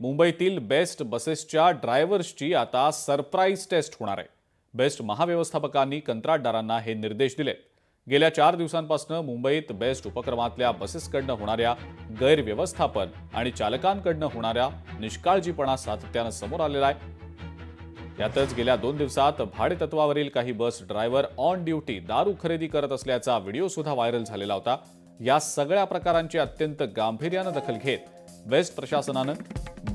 मुंबईतील बेस्ट बसेसच्या ड्रायव्हर्सची आता सरप्राईज टेस्ट होणार आहे। बेस्ट महाव्यवस्थापकांनी कंत्राटदारांना हे निर्देश दिले। गेल्या 4 दिवसांपासून मुंबईत बेस्ट उपक्रमातल्या बसेसकडनं होणाऱ्या गैरव्यवस्थापन आणि चालकांकडनं होणाऱ्या निष्काळजीपणा सातत्यानं समोर आलेला आहे। यातच गेल्या 2 दिवसात भाडेतत्वावरील काही बस ड्रायव्हर ऑन ड्युटी दारू खरेदी करत असल्याचा व्हिडिओ सुद्धा व्हायरल झालेला होता। या सगळ्या प्रकारांची अत्यंत गांभीर्यानं दखल घेत बेस्ट प्रशासनानं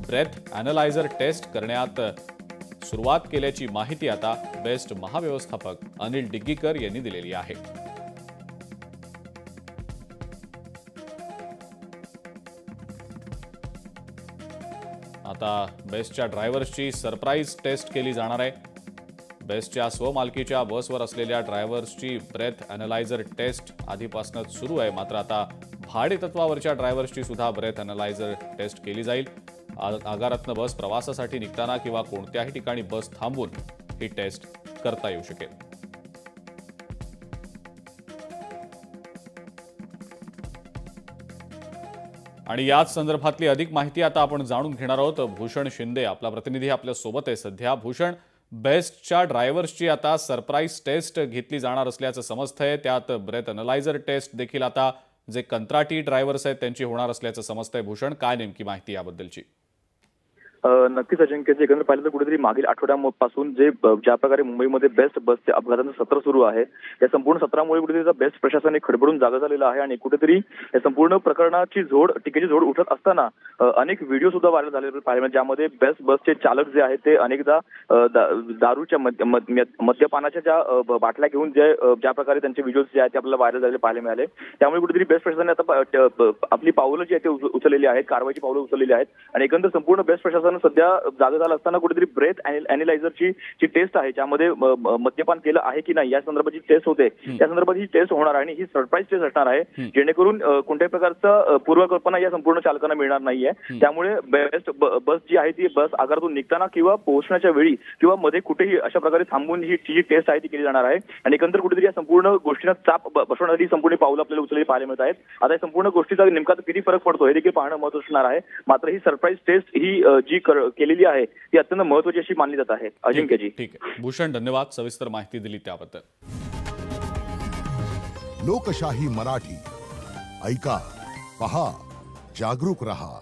ब्रेथ अॅनालायझर टेस्ट करण्यात सुरुवात केल्याची माहिती आता बेस्ट महाव्यवस्थापक अनिल डिग्गीकर यांनी दिलेली आहे। आता बेस्टच्या ड्रायव्हर्सची सरप्राईज टेस्ट केली जाणार आहे। बेस्टच्या स्वमालकीच्या बसवर असलेल्या ड्रायव्हर्सची ब्रेथ अॅनालायझर टेस्ट आधीपासूनच सुरू आहे, मात्र आता भाडेतत्वावरच्या ड्रायव्हर्सची सुद्धा ब्रेथ अॅनालायझर टेस्ट केली जाईल। आगारातनं बस प्रवासासाठी निघताना किंवा कोणत्याही ठिकाणी बस थांबवून ही टेस्ट करता येऊ शकेल। आणि याच संदर्भातली अधिक माहिती आता आपण जाणून घेणार आहोत। भूषण शिंदे आपला प्रतिनिधी आपल्या सोबत आहे सध्या। भूषण, बेस्टच्या ड्रायव्हर्सची आता सरप्राईज टेस्ट घेतली जाणार असल्याचं समजतंय, त्यात ब्रेथ अॅनालायझर टेस्ट देखील आता जे कंत्राटी ड्रायव्हर्स आहेत त्यांची होणार असल्याचं समजतंय। भूषण, काय नेमकी माहिती याबद्दलची? नक्कीच अजिंक्य, एकंदर पाहिलं तर कुठेतरी मागील आठवड्यापासून ज्या प्रकारे मुंबईमध्ये बेस्ट बसचे अपघातांचं सत्र सुरू आहे, या संपूर्ण सत्रामुळे कुठेतरी बेस्ट प्रशासन खडबडून जागा झालेलं आहे आणि कुठेतरी या संपूर्ण प्रकरणाची टीकेची झोड उठत असताना अनेक व्हिडिओ सुद्धा व्हायरल झालेले पाहिले, ज्यामध्ये बेस्ट बसचे चालक जे आहेत ते अनेकदा दारूच्या मद्यपानाच्या ज्या बाटल्या घेऊन ज्या प्रकारे त्यांचे व्हिडिओज जे आहेत ते आपल्याला व्हायरल झालेले पाहायला मिळाले। त्यामुळे कुठेतरी बेस्ट प्रशासनाने आता आपली पावलं जी आहेत ते उचललेली आहेत, कारवाईची पावलं उचललेली आहेत आणि एकंदर संपूर्ण बेस्ट प्रशासन सध्या जागा झाला असताना कुठेतरी ब्रेथ अॅनालायझरची जी टेस्ट आहे, ज्यामध्ये मद्यपान केलं आहे की नाही या संदर्भाची टेस्ट होते, त्या संदर्भात ही टेस्ट होणार आहे आणि ही सरप्राईज टेस्ट असणार आहे, जेणेकरून कोणत्याही प्रकारचा पूर्वकल्पना या संपूर्ण चालकांना मिळणार नाहीये। त्यामुळे बेस्ट बस जी आहे ती बस आगारातून निघताना किंवा पोहोचण्याच्या वेळी किंवा मध्ये कुठेही अशा प्रकारे थांबून ही जी टेस्ट आहे ती केली जाणार आहे आणि एकंदर कुठेतरी या संपूर्ण गोष्टींना चाप बसवण्यासाठी संपूर्ण पावलं आपल्याला उचललेली पाहायला मिळत आहेत। आता या संपूर्ण गोष्टीचा नेमका किती फरक पडतो हे देखील पाहणं महत्त्वाचं असणार आहे, मात्र ही सरप्राईज टेस्ट ही जी केलेली आहे ती अत्यंत महत्त्वाची अशी मानली जात आहे। अजिंक्यजी, ठीक आहे भूषण, धन्यवाद सविस्तर माहिती दिली त्याबद्दल। लोकशाही मराठी ऐका, पहा, जागरूक रहा।